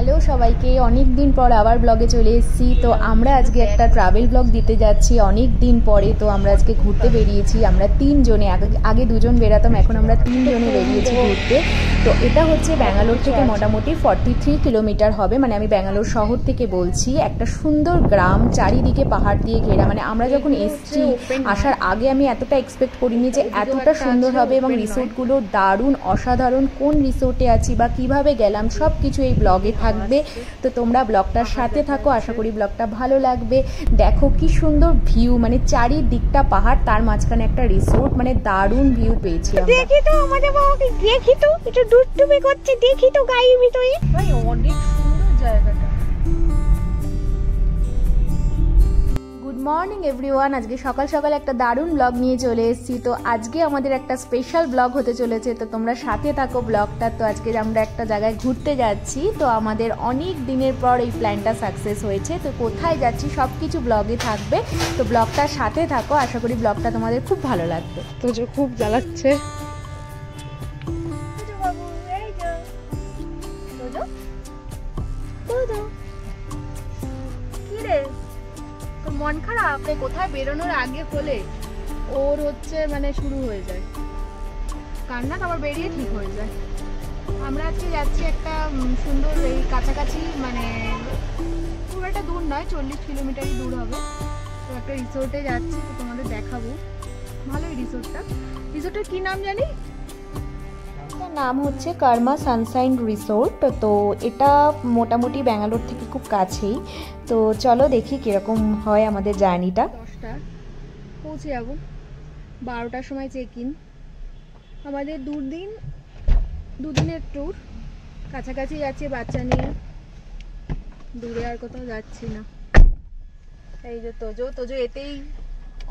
Hello সবাইকে, অনেক দিন পর আবার ব্লগে চলে এসেছি। তো আমরা আজকে একটা ট্রাভেল ব্লগ দিতে যাচ্ছি অনেক দিন পরে। তো আমরা আজকে ঘুরতে বেরিয়েছি, আমরা তিনজনে, আগে দুজন বেরাতাম, এখন আমরা তিনজনে বেরিয়েছি ঘুরতে। তো এটা হচ্ছে ব্যাঙ্গালোর থেকে মোটামুটি 43 কিলোমিটার হবে, মানে আমি ব্যাঙ্গালোর শহর থেকে বলছি। একটা সুন্দর গ্রাম, চারিদিকে পাহাড় দিয়ে ঘেরা। মানে আমরা যখন এসছি, আসার আগে আমি এতটা এক্সপেক্ট করিনি যে এতটা সুন্দর হবে, এবং রিসোর্টগুলো দারুণ, অসাধারণ। কোন রিসোর্টে আছি বা কিভাবে গেলাম সব কিছু এই ব্লগে থাকবে। তো তোমরা ব্লগটার সাথে থাকো, আশা করি ব্লগটা ভালো লাগবে। দেখো কি সুন্দর ভিউ, মানে চারিদিকটা পাহাড়, তার মাঝখানে একটা রিসোর্ট, মানে দারুণ ভিউ পেয়েছি আমরা। দেখি তো আমাদের বাবাকে, দেখি তো একটু ডুবডুবি করছে, দেখি তো গায়ের ভিতরে। ভাই অনেক সুন্দর জায়গাটা। গুড মর্নিং এভরিওয়ান, আজকে সকাল সকাল একটা দারুণ ব্লগ নিয়ে চলে এসেছি। তো আজকে আমাদের একটা স্পেশাল ব্লগ হতে চলেছে, তো তোমরা সাথে থাকো ব্লগটা। তো আজকে আমরা একটা জায়গায় ঘুরতে যাচ্ছি। তো আমাদের অনেক দিনের পর এই প্ল্যানটা সাকসেস হয়েছে। তো কোথায় যাচ্ছি সব কিছু ব্লগে থাকবে, তো ব্লগটার সাথে থাকো, আশা করি ব্লগটা তোমাদের খুব ভালো লাগবে। তো যে খুব জ্বালাচ্ছে। মন খারাপ, কোথায় বেরোনোর আগে হলে ওর হচ্ছে মানে শুরু হয়ে যায় কান্না, আবার বেরিয়ে ঠিক হয়ে যায়। আমরা আজকে যাচ্ছি একটা সুন্দর, এই কাছাকাছি, মানে খুব একটা দূর নয়, 40 কিলোমিটারই দূর হবে। তো একটা রিসোর্টে যাচ্ছি, তো তোমাদের দেখাবো। ভালোই রিসোর্টটা। রিসোর্টের কি নাম জানি? নাম হচ্ছে কর্মা সানশাইন রিসোর্ট। তো এটা মোটামুটি ব্যাঙ্গালোর থেকে খুব কাছেই। তো চলো দেখি কিরকম হয় আমাদের জার্নিটা। 10টা পৌঁছে যাবো, 12টার সময় চেক ইন। আমাদের দুদিনের ট্যুর, কাছাকাছি যাচ্ছি বাচ্চা নিয়ে, দূরে আর কোথাও যাচ্ছি না। এই যে তোজো এতেই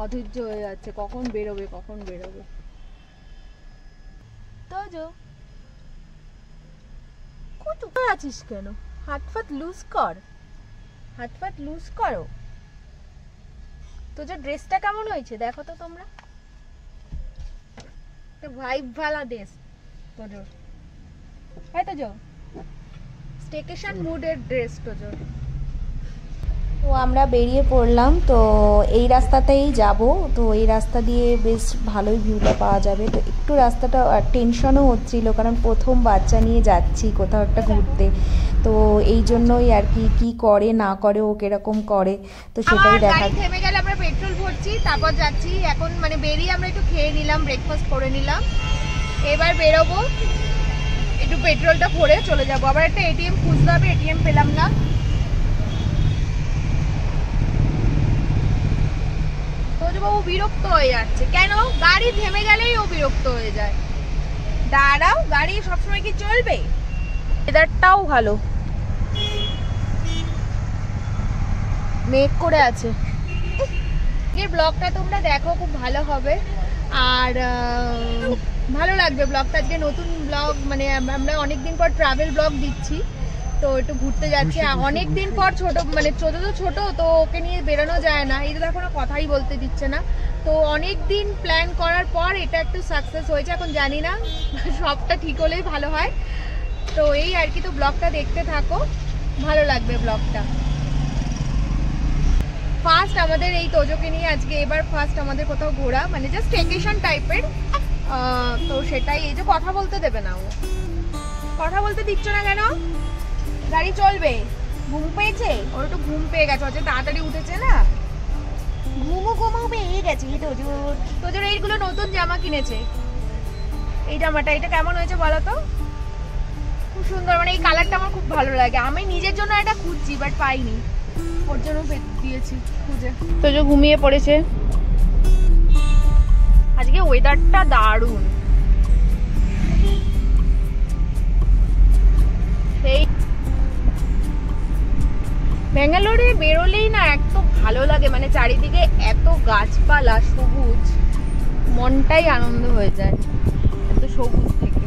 অধৈর্য হয়ে যাচ্ছে, কখন বেরোবে। তোজো কোথায় আছিস কেন? হাত ফাত লুজ করো। তোজো ড্রেসটা কেমন হয়েছে দেখো তো তোমরা, ভাইব ভালা ড্রেস তোজো। হ্যাঁ তোজো, স্টেকেশন মুডের ড্রেস তোজো। তো আমরা বেরিয়ে পড়লাম। তো এই রাস্তাতেই যাব। তো এই রাস্তা দিয়ে বেশ ভালোই ভিউটা পাওয়া যাবে। তো একটু রাস্তাটা টেনশনও হচ্ছিল, কারণ প্রথম বাচ্চা নিয়ে যাচ্ছি কোথাও একটা ঘুরতে। তো এই জন্যই আর কি করে না করে, ও কিরকম করে, তো সেটাই দেখা। গাড়ি থেমে গেলে আমরা পেট্রোল ভরছি, তারপর যাচ্ছি। এখন মানে বেরিয়ে আমরা একটু খেয়ে নিলাম, ব্রেকফাস্ট করে নিলাম। এবার বেরোবো, একটু পেট্রোলটা ভরে চলে যাবো। আবার একটা এটিএম খুঁজতে হবে, এটিএম পেলাম না। বাবু বিরক্ত হয়ে যাচ্ছে কেন? গাড়ি থেমে গেলেই ও বিরক্ত হয়ে যায়। দাঁড়াও, গাড়ি সবসময় কি চলবে? ওয়েদারটাও ভালো, মেঘ করে আছে। এই ব্লগটা তোমরা দেখো, খুব ভালো হবে আর ভালো লাগবে ব্লগটা। আজকে নতুন ব্লগ, মানে আমরা অনেকদিন পর ট্রাভেল ব্লগ দিচ্ছি। তো একটু ঘুরতে যাচ্ছি অনেকদিন পর। ছোট তো ওকে নিয়ে বেরোনো যায় না, এই তো দেখো না, কথাই বলতে দিচ্ছে না। তো অনেকদিন প্ল্যান করার পর এটা একটু সাকসেস হয়েছে। এখন জানি না, সবটা ঠিক হলেই ভালো হয়। তো এই আর কি। তো ব্লগটা দেখতে থাকো, ভালো লাগবে ব্লগটা। ফার্স্ট আমাদের এই তোজোকে নিয়ে আজকে এবার ফার্স্ট আমাদের কোথাও ঘোরা, মানে জাস্ট ভ্যাকেশন টাইপের। তো সেটাই। এই যে কথা বলতে দেবে না, ও কথা বলতে দিচ্ছ না কেন? গাড়ি চলবে। ঘুম পেয়েছে ওর, একটু ঘুম পেয়ে গেছে, হচ্ছে তাড়াতাড়ি উঠেছে না, ঘুমও পেয়ে গেছে। তোজোর এইগুলো নতুন জামা কিনেছে। এই জামাটা, এটা কেমন হয়েছে বলো তো? খুব সুন্দর, মানে এই কালারটা আমার খুব ভালো লাগে। আমি নিজের জন্য এটা খুঁজছি, বাট পাইনি, ওর জন্য দিয়েছি খুঁজে। তোজো ঘুমিয়ে পড়েছে। আজকে ওয়েদারটা দারুণ। এই ব্যাঙ্গালোরে বেরোলেই না এত ভালো লাগে, মানে চারিদিকে এত গাছপালা, সবুজ, মনটাই আনন্দ হয়ে যায় এত সবুজ থেকে।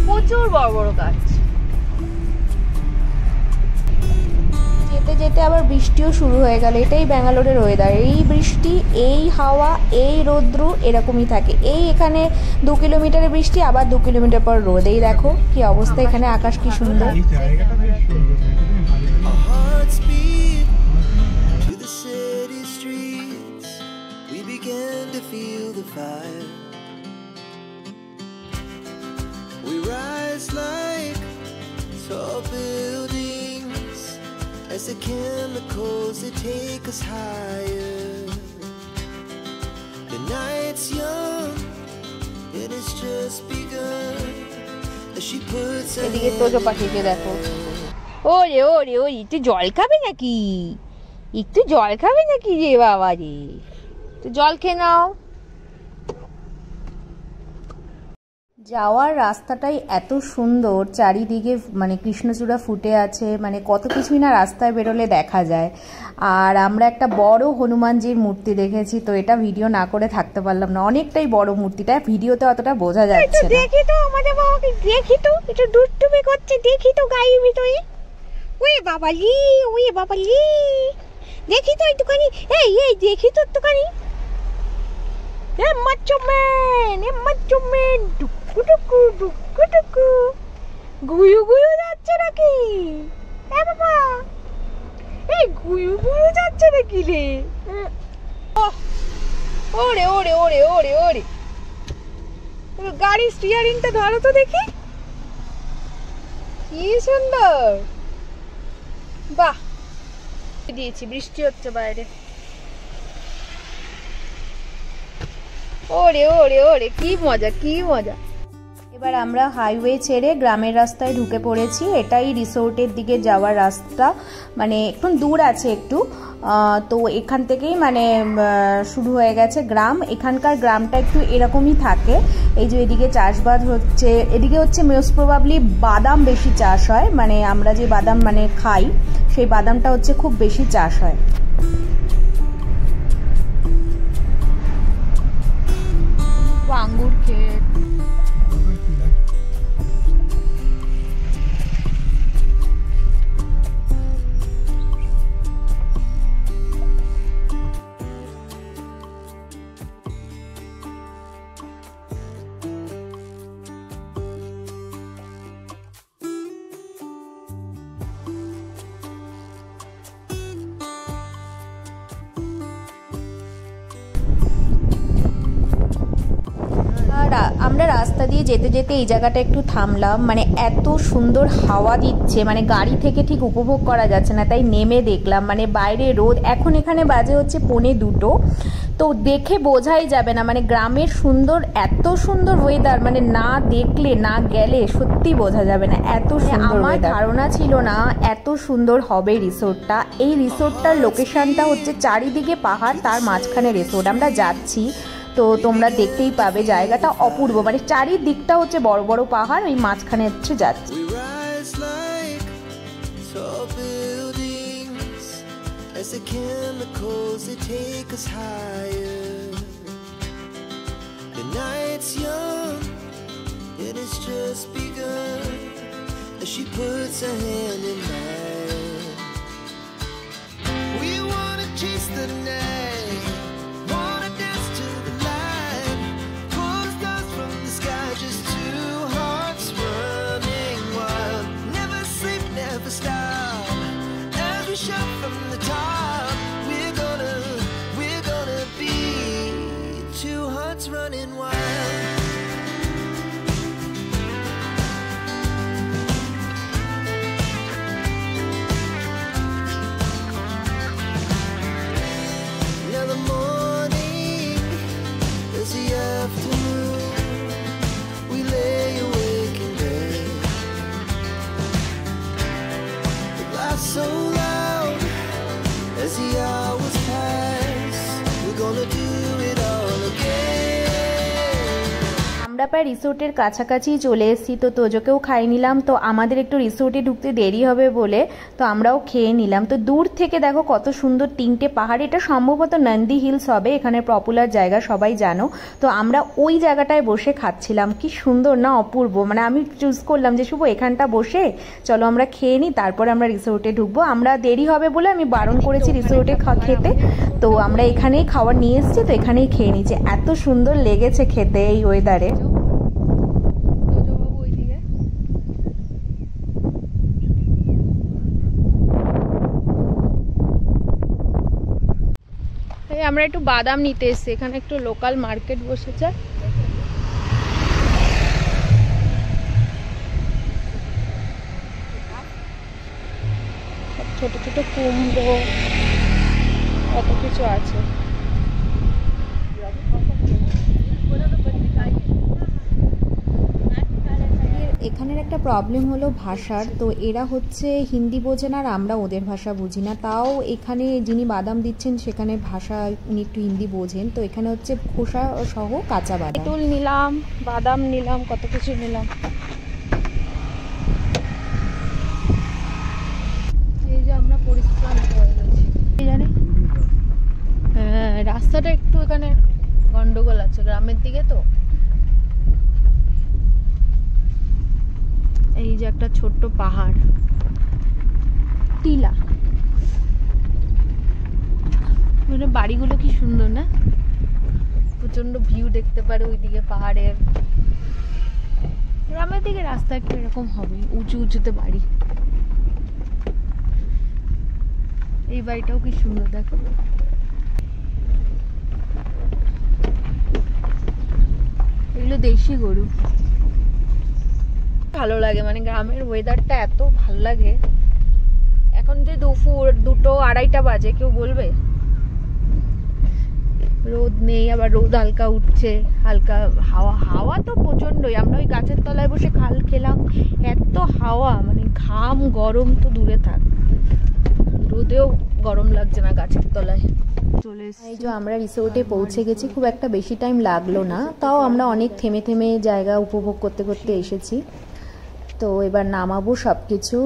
প্রচুর বড় বড় গাছ। যেতে যেতে আবার বৃষ্টিও শুরু হয়ে গেল। এটাই ব্যাঙ্গালোরের ওয়েদার, এই বৃষ্টি, এই হাওয়া, এই রৌদ্র, এরকমই থাকে। এই এখানে 2 কিলোমিটারের বৃষ্টি, আবার 2 কিলোমিটার পর রোদ। এই দেখো কি অবস্থা, এখানে আকাশ কি সুন্দর। As the chemicals that take us higher. The night's young and it's just begun. As she puts her এদিকে তোজো পাখিকে দেখো। ওরে ওরে ওরে, একটু জল খাবে নাকি? একটু জল খাবে নাকি রে বাবা রে? তো জল খেয়ে নাও। যাওয়ার রাস্তাটাই এত সুন্দর, চারিদিকে মানে কৃষ্ণচূড়া ফুটে আছে, মানে কত কিছুই না রাস্তায় বেরোলে দেখা যায়। আর আমরা একটা বড় হনুমানজির মূর্তি দেখেছি, তো এটা ভিডিও না করে থাকতে পারলাম না। অনেকটাই বড় মূর্তিটা, ভিডিওতে অতটা বোঝা যাচ্ছে না। দেখি তো আমাদের বাবাকে, দেখি তো একটু দুষ্টুমি করছে, দেখি তো গায়ের ভিতরে। ওয়ে বাবালি, ওয়ে বাবালি, দেখি তো একটুখানি। এই এই দেখি তো একটুখানি। এ মাচো ম্যান, ডুকু ডুকু, গুয়ু গুয়ু যাচ্ছে নাকি? এ বাবা, এই গুয়ু গুয়ু যাচ্ছে নাকি রে? ওরে ওরে ওরে ওরে ওরে, গাড়ির স্টিয়ারিংটা ধরো তো দেখি, কি সুন্দর। বাহ, দিয়েছি, বৃষ্টি হচ্ছে বাইরে। ওরে ওরে ওরে, কি মজা কি মজা। এবার আমরা হাইওয়ে ছেড়ে গ্রামের রাস্তায় ঢুকে পড়েছি। এটাই রিসোর্টের দিকে যাওয়ার রাস্তা, মানে একটু দূর আছে একটু। তো এখান থেকেই মানে শুরু হয়ে গেছে গ্রাম। এখানকার গ্রামটা একটু এরকমই থাকে। এই যে এদিকে চাষবাস হচ্ছে, এদিকে হচ্ছে মোস্ট প্রবাবলি বাদাম বেশি চাষ হয়, মানে আমরা যে বাদাম মানে খাই সেই বাদামটা হচ্ছে খুব বেশি চাষ হয়। আঙ্গুর ক্ষেত, আমরা রাস্তা দিয়ে যেতে যেতে এই জায়গাটা একটু থামলাম, মানে এত সুন্দর হাওয়া দিচ্ছে, মানে গাড়ি থেকে ঠিক উপভোগ করা যাচ্ছে না, তাই নেমে দেখলাম। মানে বাইরে রোদ, এখন এখানে বাজে হচ্ছে 1:45, তো দেখে বোঝাই যাবে না মানে গ্রামের সুন্দর, এত সুন্দর ওয়েদার, মানে না দেখলে না গেলে সত্যি বোঝা যাবে না এত সুন্দর। আমার ধারণা ছিল না এত সুন্দর হবে রিসোর্টটা। এই রিসোর্টটার লোকেশনটা হচ্ছে চারিদিকে পাহাড়, তার মাঝখানে রিসোর্ট। আমরা যাচ্ছি তো তোমরা দেখতেই পাবে, জায়গাটা অপূর্ব, মানে চারিদিকটা হচ্ছে বড় বড় পাহাড়, ওই মাঝখানে হচ্ছে যাচ্ছি। As the chemicals that take us higher. The night's young and it's just begun. As she puts her hand in mine, we wanna chase the night, wanna dance to the light, pull the stars from the sky, just two hearts running wild. Never sleep, never stop, as we shout from the top. Running wild. Now the morning is the afternoon. We lay awake in bed. The laughs so loud as the hours pass. We're gonna do it all again. আমরা প্রায় রিসোর্টের কাছাকাছি চলে এসেছি, তো তোজোকেও খাইয়ে নিলাম। তো আমাদের একটু রিসোর্টে ঢুকতে দেরি হবে বলে তো আমরাও খেয়ে নিলাম। তো দূর থেকে দেখো কত সুন্দর 3টে পাহাড়, এটা সম্ভবত নন্দী হিলস হবে, এখানে পপুলার জায়গা সবাই জানো। তো আমরা ওই জায়গাটায় বসে খাচ্ছিলাম, কি সুন্দর না, অপূর্ব। মানে আমি চুজ করলাম যে শুভ এখানটা বসে চলো আমরা খেয়ে নিই, তারপরে আমরা রিসোর্টে ঢুকবো। আমরা দেরি হবে বলে আমি বারণ করেছি রিসোর্টে খেতে, তো আমরা এখানেই খাবার নিয়ে এসেছি, তো এখানেই খেয়ে নিচ্ছি। এত সুন্দর লেগেছে খেতে এই ওয়েদারে। আমরা একটু বাদাম নিতে এসেছি, এখানে একটু লোকাল মার্কেট বসেছে। ছোট ছোট কুমড়ো কত কিছু আছে। এখানের একটা প্রবলেম হলো ভাষার, তো এরা হচ্ছে হিন্দি বোঝে না আর আমরা ওদের ভাষা বুঝি না। তাও এখানে যিনি বাদাম দিচ্ছেন সেখানে ভাষা উনি একটু হিন্দি বোঝেন, তো এখানে হচ্ছে খোসা সহ কাঁচা বাদাম। তেঁতুল নিলাম, বাদাম নিলাম, কত কিছু নিলাম। এই যে আমরা পরিশ্রান্ত হয়ে গেছি, জানি হ্যাঁ রাস্তাটা একটু এখানে গন্ডগোল আছে, গ্রামের দিকে তো। এই যে একটা ছোট্ট পাহাড়, টিলা, মানে বাড়িগুলো কি সুন্দর না, প্রচন্ড ভিউ দেখতে পারে ওইদিকে পাহাড়ের। গ্রামের দিকে রাস্তা একটু এরকম হবে, উঁচু উঁচুতে বাড়ি। এই বাড়িটাও কি সুন্দর দেখো। এগুলো দেশি গরু, ভালো লাগে, মানে গ্রামের ওয়েদারটা এত ভালো লাগে। এখন যে দুপুর 2-2-2:30 বাজে, কেউ বলবে রোদ নেই, আবার রোদ হালকা উঠছে, হালকা হাওয়া, হাওয়া তো প্রচন্ডই। আমরা ওই গাছের তলায় বসে খাল খেলাম, এত হাওয়া, মানে ঘাম, গরম তো দূরে থাক, রোদেও গরম লাগছে না গাছের তলায়। চলে এই যে আমরা রিসোর্টে পৌঁছে গেছি, খুব একটা বেশি টাইম লাগলো না, তাও আমরা অনেক থেমে থেমে জায়গা উপভোগ করতে করতে এসেছি। তো এবার নামাবো সব কিছু।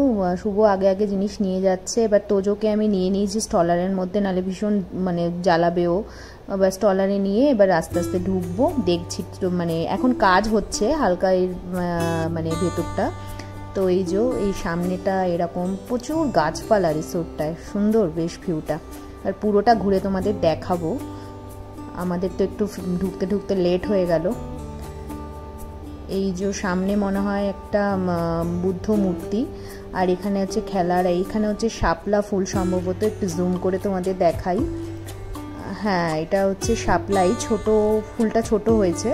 শুভ আগে আগে জিনিস নিয়ে যাচ্ছে, এবার তোজোকে আমি নিয়ে নিয়েছি স্টলারের মধ্যে, নাহলে ভীষণ মানে জ্বালাবেও। এবার স্টলারে নিয়ে এবার আস্তে আস্তে ঢুকবো, দেখছি মানে এখন কাজ হচ্ছে হালকা এর মানে ভেতরটা। তো এই যে এই সামনেটা এরকম প্রচুর গাছপালা, রিসোর্টটায় সুন্দর বেশ ভিউটা, আর পুরোটা ঘুরে তোমাদের দেখাবো। আমাদের তো একটু ঢুকতে ঢুকতে লেট হয়ে গেল। এই যে সামনে মনে হয় একটা বুদ্ধ মূর্তি, আর এখানে হচ্ছে খেলার, এইখানে হচ্ছে শাপলা ফুল সম্ভবত, একটু জুম করে তোমাদের দেখাই। হ্যাঁ এটা হচ্ছে শাপলাই, ছোট ফুলটা ছোট হয়েছে,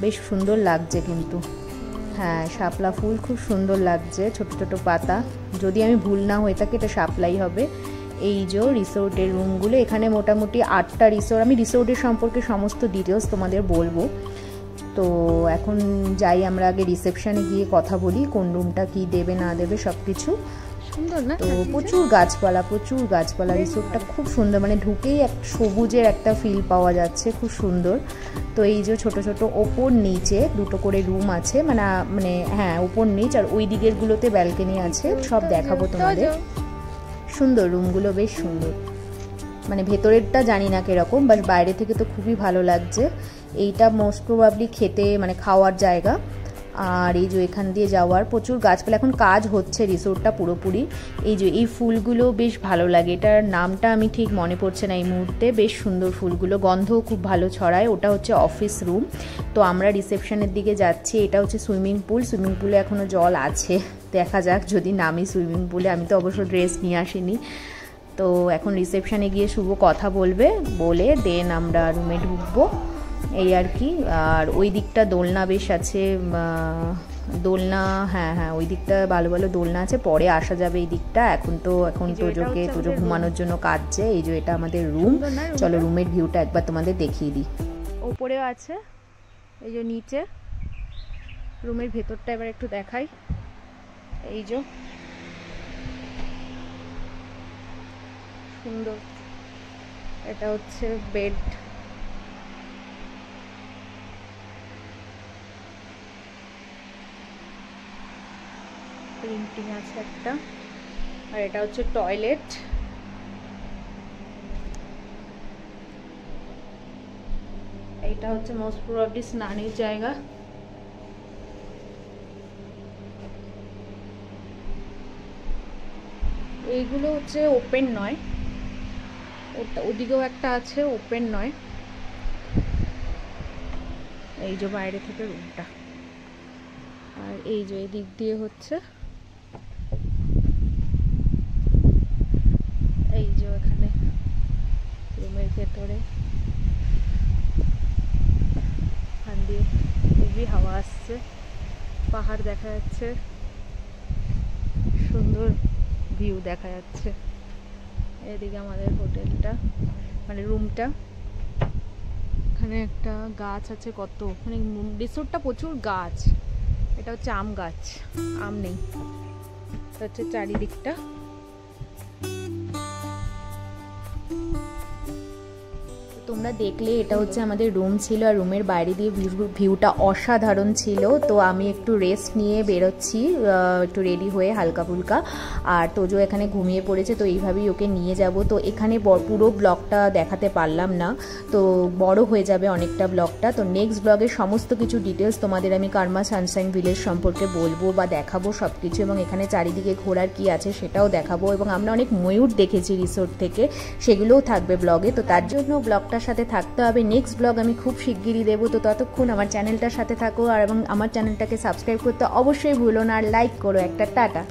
বেশ সুন্দর লাগছে কিন্তু। হ্যাঁ শাপলা ফুল খুব সুন্দর লাগছে, ছোট ছোট পাতা, যদি আমি ভুল না হয়ে থাকি এটা শাপলাই হবে। এই যে রিসোর্টের রুমগুলো, এখানে মোটামুটি 8টা রিসোর্ট, আমি রিসোর্টের সম্পর্কে সমস্ত ডিটেলস তোমাদের বলবো। তো এখন যাই আমরা আগে রিসেপশনে গিয়ে কথা বলি, কোন রুমটা কি দেবে না দেবে সব কিছু। সুন্দর না, তো প্রচুর গাছপালা, প্রচুর গাছপালা, রিসোর্টটা খুব সুন্দর, মানে ঢুকেই এক সবুজের একটা ফিল পাওয়া যাচ্ছে, খুব সুন্দর। তো এই যে ছোট ছোট ওপর নিচে 2টো করে রুম আছে, মানে হ্যাঁ ওপর নিচ, আর ওই দিকের গুলোতে ব্যালকনি আছে, সব দেখাবো তোমাদের। সুন্দর রুমগুলো, বেশ সুন্দর, মানে ভেতরেরটা জানি না কিরকম, বাট বাইরে থেকে তো খুবই ভালো লাগছে। এইটা মোস্ট প্রবাবলি খেতে মানে খাওয়ার জায়গা, আর এই যে এখান দিয়ে যাওয়ার প্রচুর গাছপালা, এখন কাজ হচ্ছে রিসোর্টটা পুরোপুরি। এই যে এই ফুলগুলো বেশ ভালো লাগে, এটার নামটা আমি ঠিক মনে পড়ছে না এই মুহূর্তে, বেশ সুন্দর ফুলগুলো, গন্ধও খুব ভালো ছড়ায়। ওটা হচ্ছে অফিস রুম। তো আমরা রিসেপশনের দিকে যাচ্ছি, এটা হচ্ছে সুইমিং পুল, সুইমিং পুলে এখনও জল আছে, দেখা যাক যদি নামি সুইমিং পুলে। আমি তো অবশ্য ড্রেস নিয়ে আসিনি। তো এখন রিসেপশনে গিয়ে শুভ কথা বলবে, বলে দেন আমরা রুমে ঢুকবো, এই আর কি। আর ওই দিকটা দোলনা বেশ আছে, দোলনা, হ্যাঁ হ্যাঁ ওই দিকটা ভালো ভালো দোলনা আছে, পরে আসা যাবে এই দিকটা। এখন তোজো ঘুমানোর জন্য কাঁদছে। এই যে এটা আমাদের রুম, চলো রুমের ভিউটা একবার তোমাদের দেখিয়ে দিই। ওপরেও আছে, এই যে নিচে রুমের ভেতরটা এবার একটু দেখাই। এই যে সুন্দর, এটা হচ্ছে বেড, পেন্টিং আছে একটা, আর এটা হচ্ছে টয়লেট। এটা হচ্ছে মোস্ট প্রবাবলি স্নানের জায়গা। এইগুলো হচ্ছে ওপেন নয়, ওদিকেও একটা আছে ওপেন নয়। এই যে বাইরে থেকে রুমটা, আর এই যে এই দিক দিয়ে হচ্ছে এই যে এখানে রুমের ভেতরে এখান দিয়ে হেভি হাওয়া আসছে, পাহাড় দেখা যাচ্ছে, সুন্দর ভিউ দেখা যাচ্ছে। এদিকে আমাদের হোটেলটা মানে রুমটা, এখানে একটা গাছ আছে কত, মানে রিসোর্টটা প্রচুর গাছ। এটা হচ্ছে আম গাছ, আম নেই, এটা হচ্ছে চারিদিকটা। তোমরা দেখলে এটা হচ্ছে আমাদের রুম ছিল, আর রুমের বাইরে দিয়ে ভিউটা অসাধারণ ছিল। তো আমি একটু রেস্ট নিয়ে বেরোচ্ছি, একটু রেডি হয়ে হালকা ফুলকা, আর তোজো এখানে ঘুমিয়ে পড়েছে, তো এইভাবেই ওকে নিয়ে যাব। তো এখানে পুরো ব্লগটা দেখাতে পারলাম না, তো বড় হয়ে যাবে অনেকটা ব্লগটা। তো নেক্সট ব্লগে সমস্ত কিছু ডিটেলস তোমাদের আমি কার্মা সানশাইন ভিলেজ সম্পর্কে বলবো বা দেখাবো সব কিছু, এবং এখানে চারিদিকে ঘোরার কি আছে সেটাও দেখাবো, এবং আমরা অনেক ময়ূর দেখেছি রিসোর্ট থেকে, সেগুলোও থাকবে ব্লগে। তো তার জন্য ব্লগটা সাথে থাকতে হবে। নেক্সট ব্লগ আমি খুব শিগগিরই দেবো, তো ততক্ষণ আমার চ্যানেলটার সাথে থাকো, আর এবং আমার চ্যানেলটাকে সাবস্ক্রাইব করতে অবশ্যই ভুলো না, আর লাইক করো একটা। টাটা।